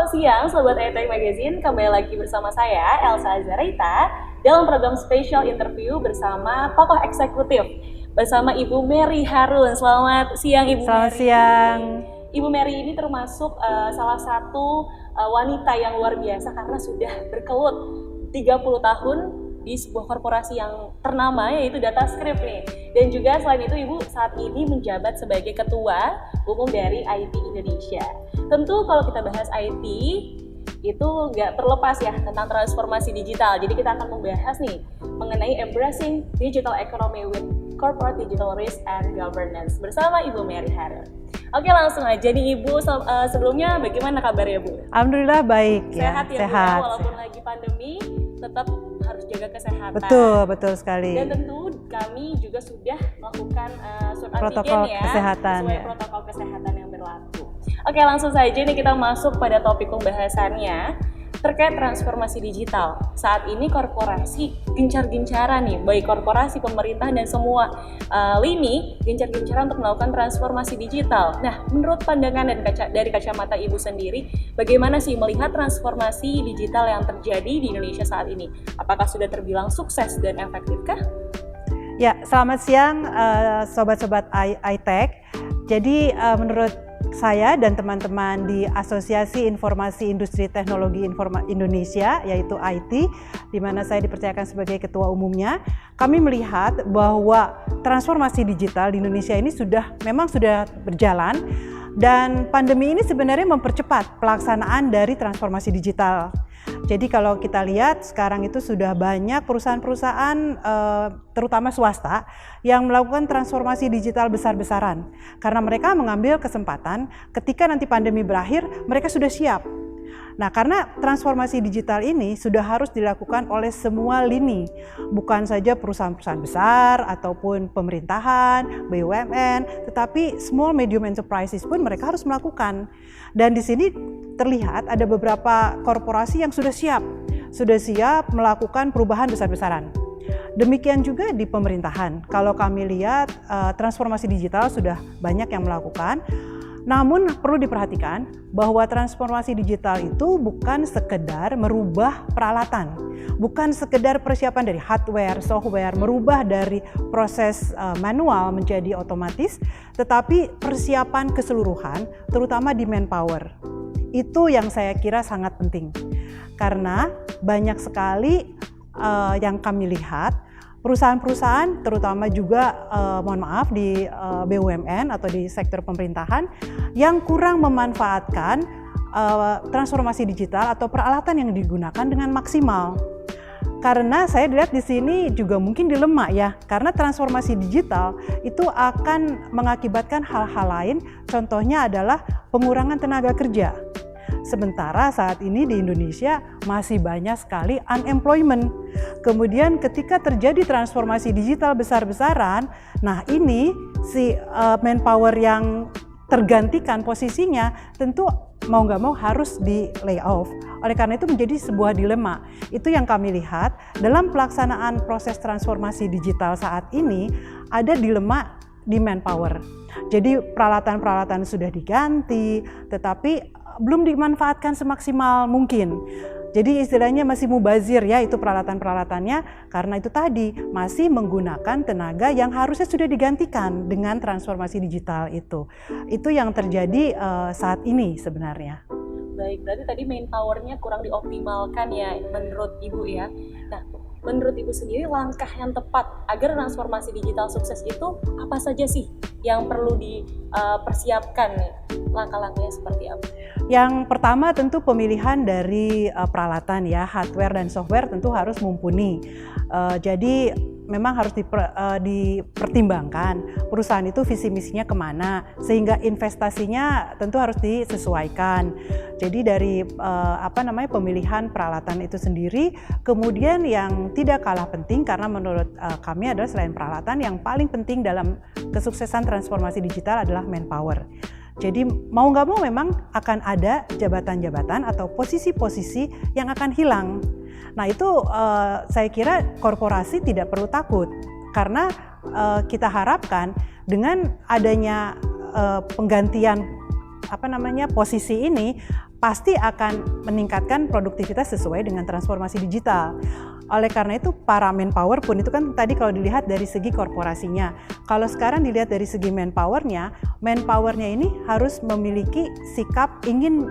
Selamat siang Sobat iTech Magazine, kembali lagi bersama saya Elsa Azarita dalam program spesial interview bersama tokoh eksekutif bersama Ibu Mary Harun. Selamat siang Ibu Selamat Mary. siang. Ibu Mary ini termasuk salah satu wanita yang luar biasa karena sudah berkelut 30 tahun di sebuah korporasi yang ternama yaitu DataScript nih. Dan juga selain itu Ibu saat ini menjabat sebagai Ketua Umum dari IT Indonesia. Tentu kalau kita bahas IT itu nggak terlepas ya tentang transformasi digital. Jadi kita akan membahas nih mengenai embracing digital economy with corporate digital risk and governance bersama Ibu Mary Harun. Oke, langsung aja nih Ibu, sebelumnya bagaimana kabarnya Bu? Alhamdulillah baik Sehat ya. Bu ya, walaupun lagi pandemi tetap harus jaga kesehatan. Betul sekali. Dan tentu kami juga sudah melakukan swab protokol antigen ya, kesehatan sesuai protokol kesehatan yang berlaku. Oke, langsung saja nih kita masuk pada topik pembahasannya terkait transformasi digital. Saat ini korporasi gencar-gencaran nih, baik korporasi, pemerintah dan semua lini gencar-gencaran untuk melakukan transformasi digital. Nah, menurut pandangan dan dari kacamata Ibu sendiri, bagaimana sih melihat transformasi digital yang terjadi di Indonesia saat ini? Apakah sudah terbilang sukses dan efektifkah? Ya, selamat siang sobat-sobat iTech. Jadi menurut saya dan teman-teman di Asosiasi Informasi Industri Teknologi Indonesia, yaitu IT, di mana saya dipercayakan sebagai ketua umumnya, kami melihat bahwa transformasi digital di Indonesia ini memang sudah berjalan, dan pandemi ini sebenarnya mempercepat pelaksanaan dari transformasi digital. Jadi kalau kita lihat sekarang itu sudah banyak perusahaan-perusahaan terutama swasta yang melakukan transformasi digital besar-besaran karena mereka mengambil kesempatan ketika nanti pandemi berakhir mereka sudah siap. Nah, karena transformasi digital ini sudah harus dilakukan oleh semua lini, bukan saja perusahaan-perusahaan besar ataupun pemerintahan, BUMN, tetapi small medium enterprises pun mereka harus melakukan. Dan di sini terlihat ada beberapa korporasi yang sudah siap melakukan perubahan besar-besaran. Demikian juga di pemerintahan. Kalau kami lihat transformasi digital sudah banyak yang melakukan. Namun perlu diperhatikan bahwa transformasi digital itu bukan sekedar merubah peralatan, bukan sekedar persiapan dari hardware, software, merubah dari proses manual menjadi otomatis, tetapi persiapan keseluruhan, terutama di manpower. Itu yang saya kira sangat penting, karena banyak sekali yang kami lihat perusahaan-perusahaan, terutama juga mohon maaf di BUMN atau di sektor pemerintahan yang kurang memanfaatkan transformasi digital atau peralatan yang digunakan dengan maksimal. Karena saya lihat di sini juga mungkin dilema ya, karena transformasi digital itu akan mengakibatkan hal-hal lain, contohnya adalah pengurangan tenaga kerja. Sementara saat ini di Indonesia masih banyak sekali unemployment. Kemudian ketika terjadi transformasi digital besar-besaran, nah ini si manpower yang tergantikan posisinya tentu mau nggak mau harus di layoff. Oleh karena itu menjadi sebuah dilema. Itu yang kami lihat dalam pelaksanaan proses transformasi digital saat ini, ada dilema di manpower. Jadi peralatan-peralatan sudah diganti, tetapi belum dimanfaatkan semaksimal mungkin. Jadi istilahnya masih mubazir ya itu peralatan-peralatannya, karena itu tadi masih menggunakan tenaga yang harusnya sudah digantikan dengan transformasi digital itu. Itu yang terjadi saat ini sebenarnya. Baik, berarti tadi manpower-nya kurang dioptimalkan ya menurut Ibu ya. Nah, menurut Ibu sendiri langkah yang tepat agar transformasi digital sukses itu apa saja sih yang perlu dipersiapkan nih? Langkah-langkahnya seperti apa? Yang pertama tentu pemilihan dari peralatan ya, hardware dan software tentu harus mumpuni. Jadi memang harus dipertimbangkan perusahaan itu visi misinya kemana, sehingga investasinya tentu harus disesuaikan. Jadi dari pemilihan peralatan itu sendiri, kemudian yang tidak kalah penting karena menurut kami adalah selain peralatan, yang paling penting dalam kesuksesan transformasi digital adalah manpower. Jadi mau nggak mau memang akan ada jabatan-jabatan atau posisi-posisi yang akan hilang. Nah itu saya kira korporasi tidak perlu takut, karena kita harapkan dengan adanya penggantian posisi ini pasti akan meningkatkan produktivitas sesuai dengan transformasi digital. Oleh karena itu para manpower pun itu kan tadi kalau dilihat dari segi korporasinya. Kalau sekarang dilihat dari segi manpowernya ini harus memiliki sikap ingin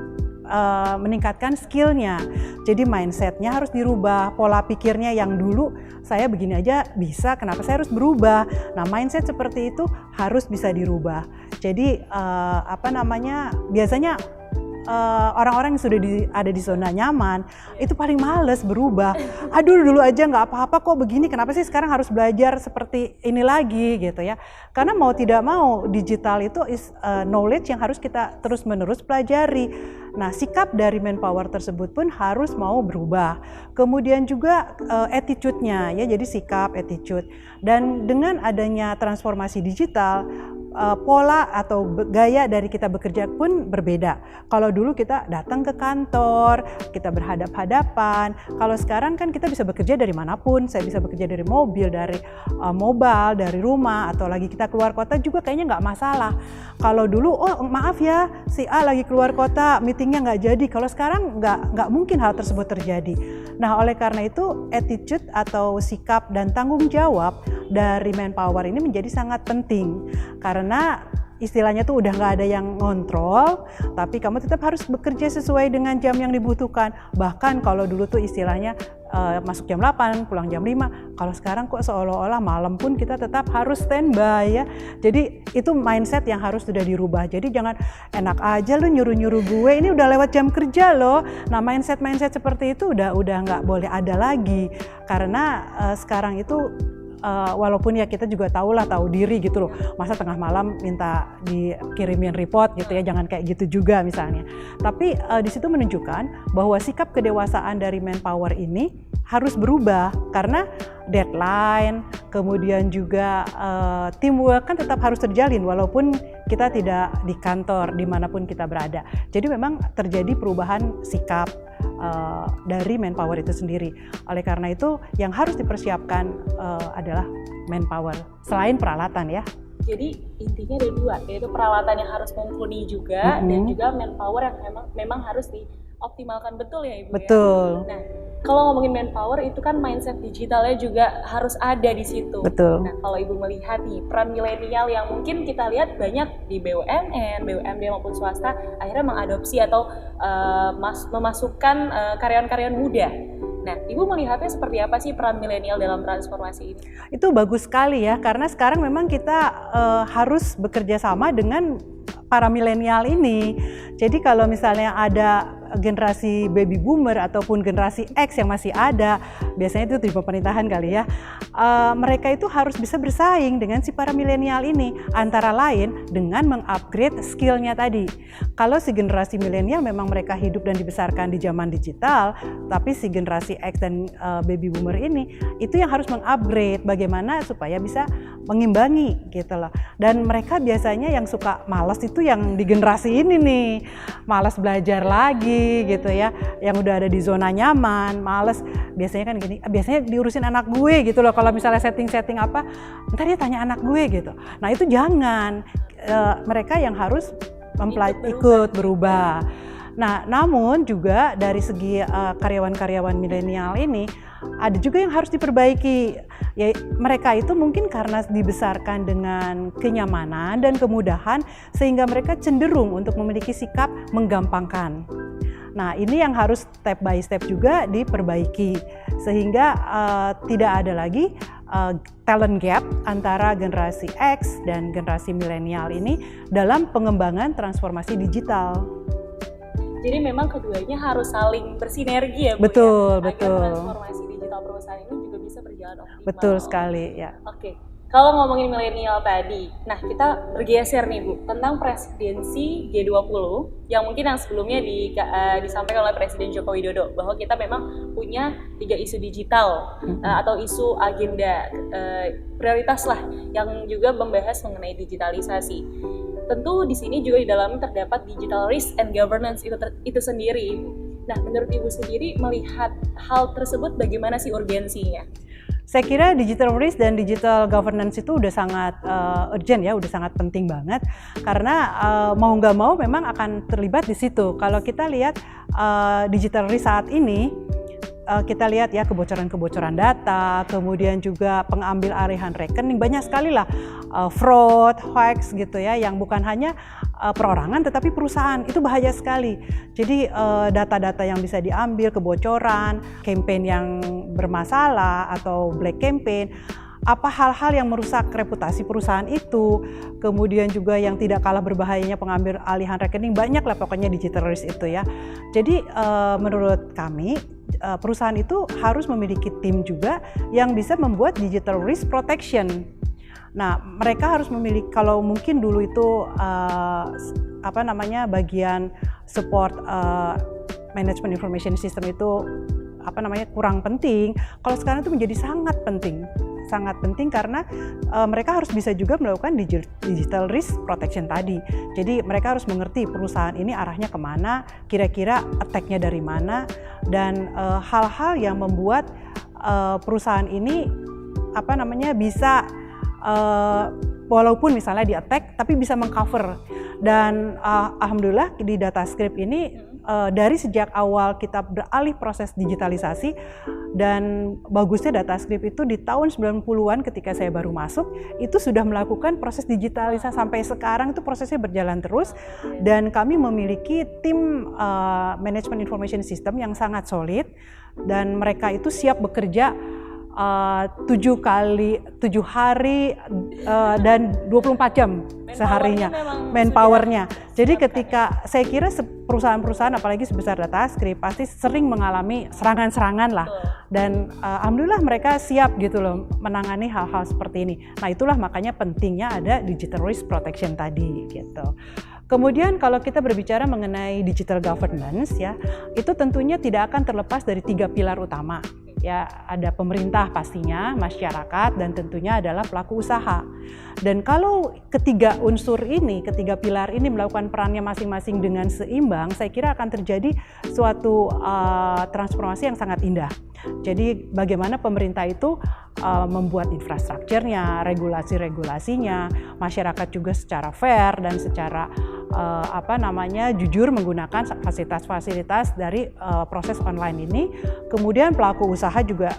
meningkatkan skillnya. Jadi mindsetnya harus dirubah, pola pikirnya yang dulu saya begini aja bisa, kenapa saya harus berubah? Nah mindset seperti itu harus bisa dirubah. Jadi biasanya orang-orang yang sudah ada di zona nyaman itu paling males berubah. Aduh dulu aja nggak apa-apa kok begini, kenapa sih sekarang harus belajar seperti ini lagi gitu ya. Karena mau tidak mau digital itu knowledge yang harus kita terus-menerus pelajari. Nah sikap dari manpower tersebut pun harus mau berubah. Kemudian juga attitude-nya ya, jadi sikap, attitude. Dan dengan adanya transformasi digital, pola atau gaya dari kita bekerja pun berbeda. Kalau dulu kita datang ke kantor, kita berhadap-hadapan. Kalau sekarang kan kita bisa bekerja dari manapun. Saya bisa bekerja dari mobil, dari mobile, dari rumah, atau lagi kita keluar kota juga kayaknya nggak masalah. Kalau dulu, oh maaf ya, si A lagi keluar kota, meetingnya nggak jadi. Kalau sekarang nggak mungkin hal tersebut terjadi. Nah, oleh karena itu attitude atau sikap dan tanggung jawab dari manpower ini menjadi sangat penting. Karena istilahnya tuh udah nggak ada yang ngontrol, tapi kamu tetap harus bekerja sesuai dengan jam yang dibutuhkan. Bahkan kalau dulu tuh istilahnya masuk jam 8, pulang jam 5. Kalau sekarang kok seolah-olah malam pun kita tetap harus standby ya. Jadi itu mindset yang harus sudah dirubah. Jadi jangan enak aja lu nyuruh-nyuruh gue, ini udah lewat jam kerja loh. Nah mindset seperti itu udah nggak boleh ada lagi. Karena sekarang itu walaupun ya kita juga tahu diri gitu loh, masa tengah malam minta dikirimin report gitu ya, jangan kayak gitu juga misalnya. Tapi di situ menunjukkan bahwa sikap kedewasaan dari manpower ini harus berubah karena deadline, kemudian juga teamwork kan tetap harus terjalin walaupun kita tidak di kantor dimanapun kita berada. Jadi memang terjadi perubahan sikap dari manpower itu sendiri. Oleh karena itu yang harus dipersiapkan adalah manpower selain peralatan ya. Jadi intinya ada dua, yaitu peralatan yang harus mumpuni juga dan juga manpower yang memang harus dioptimalkan betul ya Ibu. Betul. Ya? Nah, kalau ngomongin manpower itu kan mindset digitalnya juga harus ada di situ. Betul. Nah, kalau Ibu melihat nih peran milenial yang mungkin kita lihat banyak di BUMN, BUMD maupun swasta akhirnya mengadopsi atau memasukkan karyawan-karyawan muda. Nah, Ibu melihatnya seperti apa sih peran milenial dalam transformasi ini? Itu bagus sekali ya, karena sekarang memang kita harus bekerja sama dengan para milenial ini. Jadi kalau misalnya ada generasi baby boomer ataupun generasi X yang masih ada, biasanya itu di pemerintahan kali ya, mereka itu harus bisa bersaing dengan si para milenial ini, antara lain dengan mengupgrade skillnya tadi. Kalau si generasi milenial memang mereka hidup dan dibesarkan di zaman digital, tapi si generasi X dan baby boomer ini itu yang harus mengupgrade bagaimana supaya bisa mengimbangi gitu loh. Dan mereka biasanya yang suka malas itu yang di generasi ini nih, malas belajar lagi gitu ya, yang udah ada di zona nyaman, males. Biasanya kan gini, biasanya diurusin anak gue gitu loh, kalau misalnya setting apa, ntar dia tanya anak gue gitu. Nah itu jangan, mereka yang harus ikut berubah. Nah namun juga dari segi karyawan-karyawan milenial ini, ada juga yang harus diperbaiki. Ya, mereka itu mungkin karena dibesarkan dengan kenyamanan dan kemudahan sehingga mereka cenderung untuk memiliki sikap menggampangkan. Nah ini yang harus step by step juga diperbaiki sehingga tidak ada lagi talent gap antara generasi X dan generasi milenial ini dalam pengembangan transformasi digital. Jadi memang keduanya harus saling bersinergi ya Bu, betul, ya? Betul. Agar transformasi digital perusahaan ini juga bisa berjalan optimal. Betul sekali ya. Oke. Kalau ngomongin milenial tadi, nah kita bergeser nih Bu tentang presidensi G20 yang mungkin yang sebelumnya disampaikan oleh Presiden Joko Widodo bahwa kita memang punya 3 isu digital atau isu agenda prioritas lah yang juga membahas mengenai digitalisasi. Tentu di sini juga di dalamnya terdapat digital risk and governance itu sendiri. Nah, menurut Ibu sendiri melihat hal tersebut bagaimana sih urgensinya? Saya kira digital risk dan digital governance itu udah sangat urgent ya, udah sangat penting banget karena mau nggak mau memang akan terlibat di situ. Kalau kita lihat digital risk saat ini, kita lihat ya kebocoran-kebocoran data, kemudian juga pengambil alihan rekening, banyak sekali lah fraud, hoax gitu ya, yang bukan hanya perorangan tetapi perusahaan, itu bahaya sekali. Jadi data-data yang bisa diambil, kebocoran, campaign yang bermasalah atau black campaign, apa hal-hal yang merusak reputasi perusahaan itu, kemudian juga yang tidak kalah berbahayanya pengambil alihan rekening, banyak lah pokoknya digital risk itu ya. Jadi menurut kami perusahaan itu harus memiliki tim juga yang bisa membuat digital risk protection. Nah, mereka harus memiliki, kalau mungkin dulu itu bagian support management information system itu kurang penting. Kalau sekarang itu menjadi sangat penting karena mereka harus bisa juga melakukan digital risk protection tadi. Jadi mereka harus mengerti perusahaan ini arahnya kemana, kira-kira attack-nya dari mana, dan hal-hal yang membuat perusahaan ini bisa walaupun misalnya di attack tapi bisa mengcover. Dan alhamdulillah di DataScript ini dari sejak awal kita beralih proses digitalisasi, dan bagusnya DataScript itu di tahun 90-an ketika saya baru masuk itu sudah melakukan proses digitalisasi sampai sekarang, itu prosesnya berjalan terus, dan kami memiliki tim management information system yang sangat solid, dan mereka itu siap bekerja 7 hari dan 24 jam seharinya manpowernya. Jadi ketika saya kira perusahaan-perusahaan apalagi sebesar DataScript pasti sering mengalami serangan-serangan lah, dan alhamdulillah mereka siap gitu loh menangani hal-hal seperti ini. Nah, itulah makanya pentingnya ada digital risk protection tadi gitu. Kemudian kalau kita berbicara mengenai digital governance ya, itu tentunya tidak akan terlepas dari 3 pilar utama. Ya, ada pemerintah pastinya, masyarakat, dan tentunya adalah pelaku usaha. Dan kalau ketiga pilar ini melakukan perannya masing-masing dengan seimbang, saya kira akan terjadi suatu transformasi yang sangat indah. Jadi bagaimana pemerintah itu membuat infrastrukturnya, regulasi-regulasinya, masyarakat juga secara fair dan secara jujur menggunakan fasilitas-fasilitas dari proses online ini. Kemudian pelaku usaha juga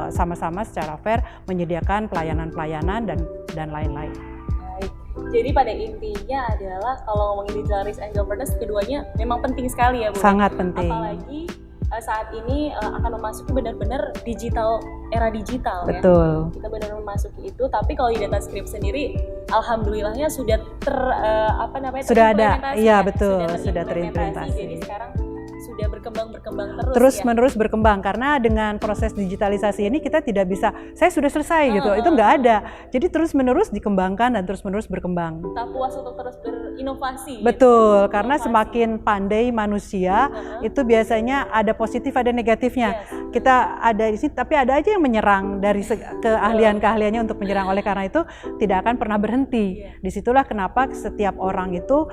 sama-sama secara fair menyediakan pelayanan-pelayanan dan lain-lain. Baik. Jadi pada intinya adalah kalau ngomongin digital risk and governance, keduanya memang penting sekali ya Bu. Sangat penting. Apalagi saat ini akan memasuki benar-benar era digital. Betul. Ya. Kita benar-benar memasuki itu, tapi kalau di DataScript sendiri alhamdulillahnya sudah sudah ada. Iya, betul, sudah terimplementasi. Jadi sekarang sudah berkembang terus menerus berkembang, karena dengan proses digitalisasi ini kita tidak bisa saya sudah selesai gitu, itu nggak ada. Jadi terus menerus dikembangkan dan terus menerus berkembang. Kita puas untuk terus berinovasi. Betul, karena semakin pandai manusia itu biasanya ada positif ada negatifnya. Yes. Kita ada di sini, tapi ada aja yang menyerang dari keahlian-keahliannya untuk menyerang, oleh karena itu tidak akan pernah berhenti. Disitulah kenapa setiap orang itu,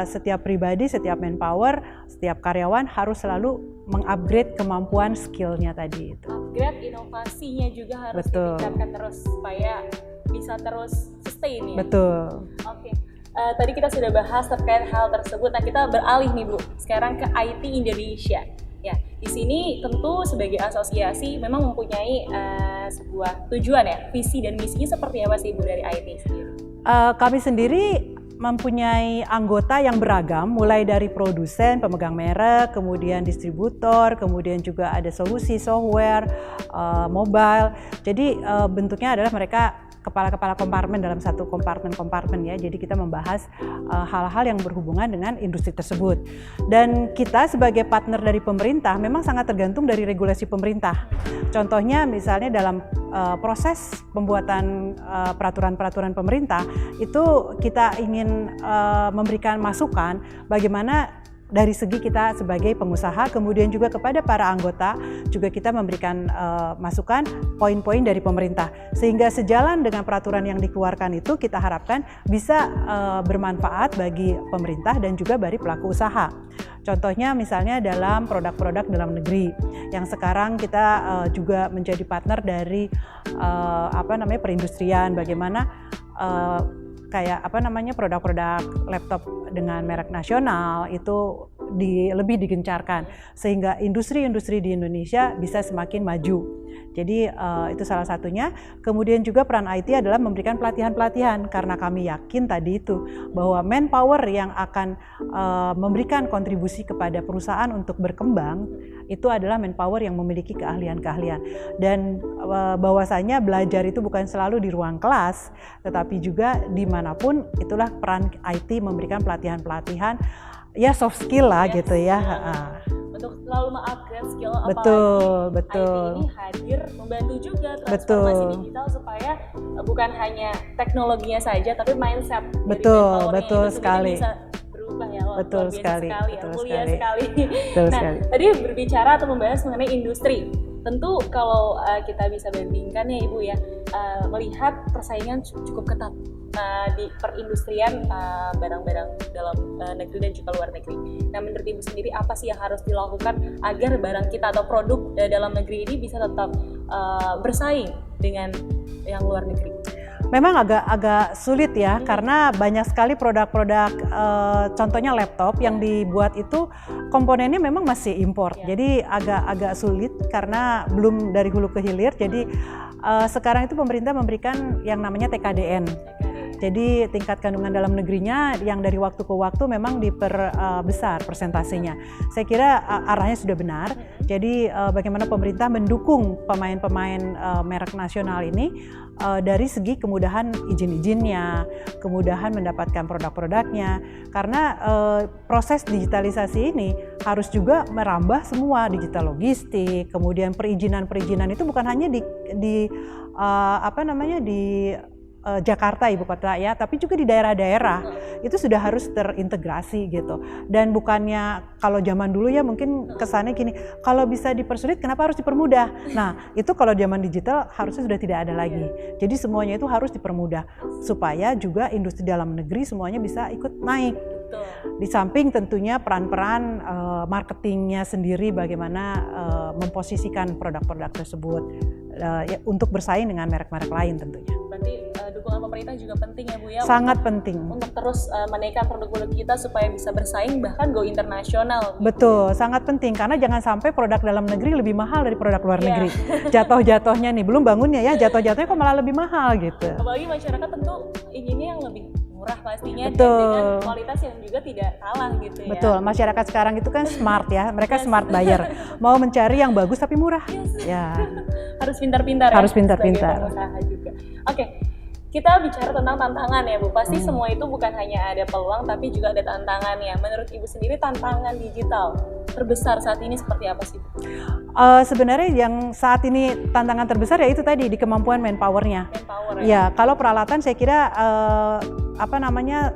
setiap pribadi, setiap manpower, setiap karyawan harus selalu mengupgrade kemampuan skillnya tadi itu. Upgrade inovasinya juga harus ditingkatkan terus supaya bisa terus sustain ya. Betul. Oke. Tadi kita sudah bahas terkait hal tersebut. Nah, kita beralih nih Bu, sekarang ke IT Indonesia. Ya, di sini tentu sebagai asosiasi memang mempunyai sebuah tujuan ya, visi dan misinya seperti apa sih Bu dari IT sendiri? Kami sendiri mempunyai anggota yang beragam, mulai dari produsen, pemegang merek, kemudian distributor, kemudian juga ada solusi software, mobile. Jadi bentuknya adalah mereka kepala-kepala kompartemen dalam satu kompartemen ya. Jadi kita membahas hal-hal yang berhubungan dengan industri tersebut. Dan kita sebagai partner dari pemerintah memang sangat tergantung dari regulasi pemerintah. Contohnya misalnya dalam proses pembuatan peraturan-peraturan pemerintah itu kita ingin memberikan masukan bagaimana dari segi kita sebagai pengusaha, kemudian juga kepada para anggota juga kita memberikan masukan poin-poin dari pemerintah, sehingga sejalan dengan peraturan yang dikeluarkan itu kita harapkan bisa bermanfaat bagi pemerintah dan juga bagi pelaku usaha. Contohnya misalnya dalam produk-produk dalam negeri yang sekarang kita juga menjadi partner dari perindustrian, bagaimana kayak produk-produk laptop dengan merek nasional itu lebih digencarkan sehingga industri-industri di Indonesia bisa semakin maju. Jadi itu salah satunya. Kemudian juga peran IT adalah memberikan pelatihan-pelatihan karena kami yakin tadi itu bahwa manpower yang akan memberikan kontribusi kepada perusahaan untuk berkembang itu adalah manpower yang memiliki keahlian-keahlian, dan bahwasanya belajar itu bukan selalu di ruang kelas tetapi juga dimanapun. Itulah peran IT memberikan pelatihan-pelatihan ya soft skill lah gitu ya. Untuk selalu mengupgrade skill, betul. IT ini hadir membantu juga transformasi digital supaya bukan hanya teknologinya saja tapi mindset betul sekali. Bisa berubah ya. Betul sekali. Mulia sekali. Tadi berbicara atau membahas mengenai industri. Tentu kalau kita bisa bandingkan ya Ibu ya, melihat persaingan cukup ketat di perindustrian barang-barang dalam negeri dan juga luar negeri. Nah, menurut Ibu sendiri apa sih yang harus dilakukan agar barang kita atau produk dalam negeri ini bisa tetap bersaing dengan yang luar negeri? Memang agak sulit ya, karena banyak sekali produk-produk, contohnya laptop yang dibuat itu komponennya memang masih impor. Jadi agak sulit karena belum dari hulu ke hilir. Jadi sekarang itu pemerintah memberikan yang namanya TKDN. Jadi tingkat kandungan dalam negerinya yang dari waktu ke waktu memang diperbesar persentasenya. Saya kira arahnya sudah benar. Jadi bagaimana pemerintah mendukung pemain-pemain merek nasional ini dari segi kemudahan izin-izinnya, kemudahan mendapatkan produk-produknya. Karena proses digitalisasi ini harus juga merambah semua, digital logistik, kemudian perizinan itu bukan hanya di Jakarta ibu kota ya, tapi juga di daerah-daerah itu sudah harus terintegrasi gitu. Dan bukannya kalau zaman dulu ya mungkin kesannya gini, kalau bisa dipersulit kenapa harus dipermudah? Nah itu kalau zaman digital harusnya sudah tidak ada lagi. Jadi semuanya itu harus dipermudah supaya juga industri dalam negeri semuanya bisa ikut naik. Di samping tentunya peran-peran marketingnya sendiri, bagaimana memposisikan produk-produk tersebut untuk bersaing dengan merek-merek lain tentunya. Berarti dukungan pemerintah juga penting ya Bu ya? Sangat penting. Untuk terus menaikkan produk-produk kita supaya bisa bersaing bahkan go internasional. Betul, sangat penting karena jangan sampai produk dalam negeri lebih mahal dari produk luar negeri. Jatuh-jatuhnya nih, belum bangunnya ya, jatuh-jatuhnya kok malah lebih mahal gitu. Apalagi masyarakat tentu inginnya yang lebih murah pastinya. Betul. Dan dengan kualitas yang juga tidak kalah gitu ya. Betul, masyarakat sekarang itu kan smart ya, mereka smart buyer, mau mencari yang bagus tapi murah. Ya. Harus pintar-pintar. Harus ya, pintar-pintar. sebagai pengusaha juga. Oke. Kita bicara tentang tantangan ya Bu, pasti semua itu bukan hanya ada peluang tapi juga ada tantangannya. Menurut Ibu sendiri tantangan digital terbesar saat ini seperti apa sih? Sebenarnya yang saat ini tantangan terbesar ya itu tadi di kemampuan manpowernya. Ya, kalau peralatan saya kira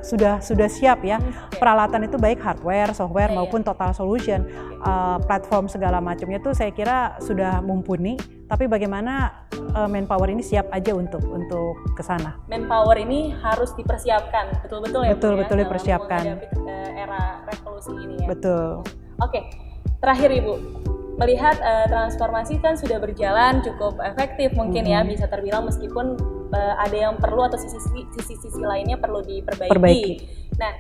sudah siap ya. Peralatan itu baik hardware, software maupun total solution, platform segala macamnya itu saya kira sudah mumpuni. Tapi bagaimana manpower ini siap aja untuk ke sana. Manpower ini harus dipersiapkan, betul-betul ya. Betul dipersiapkan. Era revolusi ini ya. Betul. Oke, terakhir Ibu, melihat transformasi kan sudah berjalan cukup efektif mungkin ya, bisa terbilang meskipun ada yang perlu atau sisi-sisi lainnya perlu diperbaiki. Nah,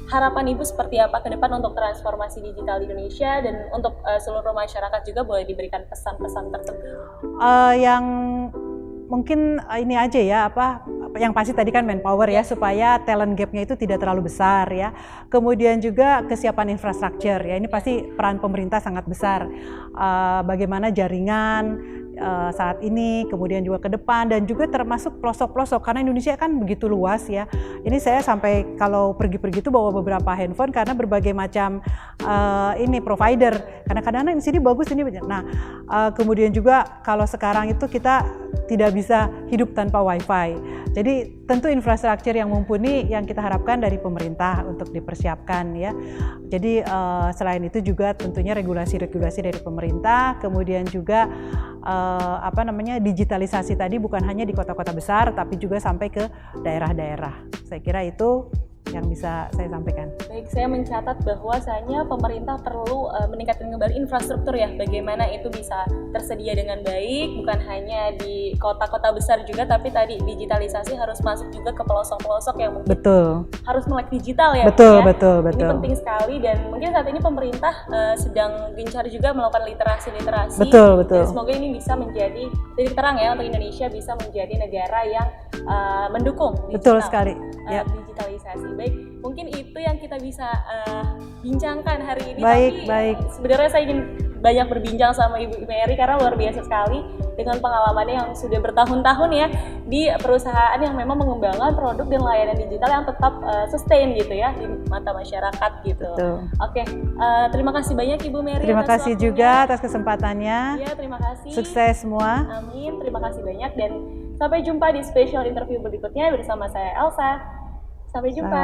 harapan Ibu seperti apa ke depan untuk transformasi digital di Indonesia dan untuk seluruh masyarakat juga boleh diberikan pesan-pesan tertentu? Yang mungkin ini aja ya, yang pasti tadi kan manpower ya, supaya talent gap-nya itu tidak terlalu besar ya. Kemudian juga kesiapan infrastruktur ya, ini pasti peran pemerintah sangat besar. Bagaimana jaringan saat ini, kemudian juga ke depan, dan juga termasuk pelosok-pelosok karena Indonesia kan begitu luas ya. Ini saya sampai kalau pergi-pergi itu bawa beberapa handphone karena berbagai macam provider. Kadang-kadang di sini bagus, ini banyak. Nah, kemudian juga kalau sekarang itu kita tidak bisa hidup tanpa wifi. Jadi tentu infrastruktur yang mumpuni yang kita harapkan dari pemerintah untuk dipersiapkan ya. Jadi selain itu juga tentunya regulasi-regulasi dari pemerintah, kemudian juga digitalisasi tadi bukan hanya di kota-kota besar tapi juga sampai ke daerah-daerah. Saya kira itu yang bisa saya sampaikan. Baik, saya mencatat bahwasanya pemerintah perlu meningkatkan kembali infrastruktur ya, bagaimana itu bisa tersedia dengan baik, bukan hanya di kota-kota besar juga, tapi tadi digitalisasi harus masuk juga ke pelosok-pelosok yang mungkin harus melek digital ya. Betul. Ini penting sekali dan mungkin saat ini pemerintah sedang gencar juga melakukan literasi. Betul. Dan semoga ini bisa menjadi titik terang ya untuk Indonesia bisa menjadi negara yang mendukung digital, betul sekali. Digitalisasi. Baik, mungkin itu yang kita bisa bincangkan hari ini. Baik. Sebenarnya saya ingin banyak berbincang sama Ibu Mary karena luar biasa sekali dengan pengalamannya yang sudah bertahun-tahun ya di perusahaan yang memang mengembangkan produk dan layanan digital yang tetap sustain gitu ya di mata masyarakat gitu. Oke, terima kasih banyak Ibu Mary. Terima kasih juga atas kesempatannya. Ya, terima kasih. Sukses semua. Amin. Terima kasih banyak dan sampai jumpa di special interview berikutnya bersama saya Elsa. Sampai jumpa.